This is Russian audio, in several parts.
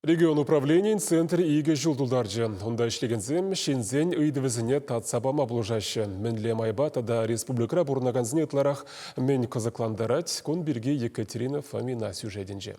Регион управления центр иге жылдулдаржы. Онда ішлегензем шензен үйдівізіне татсабама бұлжашы. Мінле майбата да республика бұрнаганзіне ұтларақ мен қызықландарат, кон бірге Екатерина Фомина сюжетінже.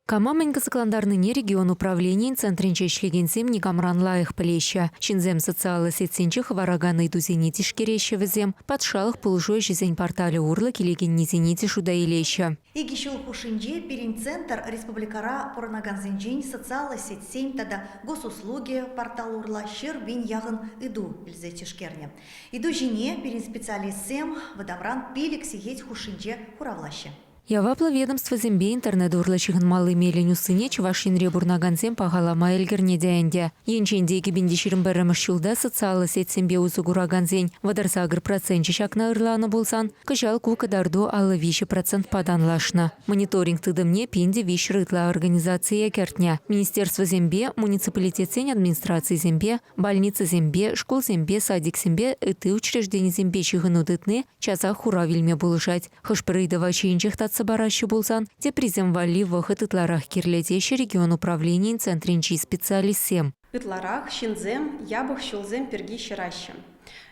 Камамен кызыкландарныне регион управления центринче ишлегенсем никамран лайых плеща. Шинзем социалы сетсенче хвараганы дузене тишкерещевізем, подшалых пулжой жизнь портале урла келеген незените шуда илеща. Игишул хушинже перин центр республикара поранаганзенжень социалы сетсем тада госуслуги портал урла шер бин ягын иду илзе тишкерне. Иду жине перин специалистсем вадамран пилик сигеть хушинже хуравлаще. Явапла ведомство зембе интернет урлачихын малы меленю сыне чувашин ребурнаганзем пагалама эльгерне дәйінде. Енчендегі бендешірін бәріміш жылда социалы сетсембе узугураганзен вадарсагыр процентче шакна ырланы болсан, кыжал кукадарду алы виші процент паданлашна. Мониторинг тыдымне пенде виш рытла организация кертня. Министерство зембе, муниципалитет сень администрации зембе, больница зембе, школ зембе, садик зембе, эты учреждение зембе чыгын удытны, часа хура вильме булышать. Хышпырыдава чейнчех баращу болсан, те приземвали выход итларах кирлетеші регион управления центринчи специалистсем. Итларах, шинзем, ябых щулзем перги щераща.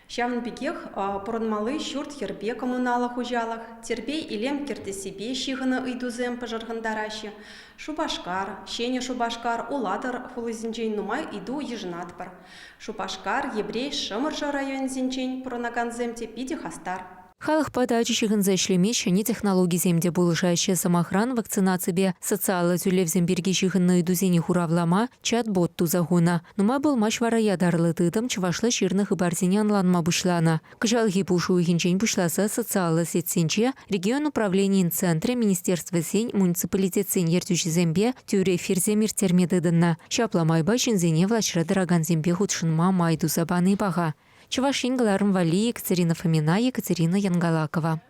Щавн бекех поронмалы щурт хербе коммуналах ужалах, тербей илем кертесебе щигана идузем пожаргандараща. Шубашкар, щене шубашкар, уладар хулызинчень нумай иду ежнатпар. Шубашкар, еврей, шамыржа район зинчень поронаганзем те пиди хастар. Халық подачи шығынза ішлемеші не технологии земде болышайшы самохран вакцинацибе социалы зүлев земберге шығынны идузені хуравлама чат-бот тузагуна. Нума был маш вара ядарлы тыдым чывашлы ширных и барзине анланма бушлана. Кыжалги бушу ихинчень бушласа социалы сетсенче регион управления центре министерства сень муниципалитет сень ертючі зембе тюре фирземир термедыдынна. Шапла майба шинзене влашры дыраган зембе худшынма майду забаны бага. Чувашин Галарм Вали, Екатерина Фомина, Екатерина Янгалакова.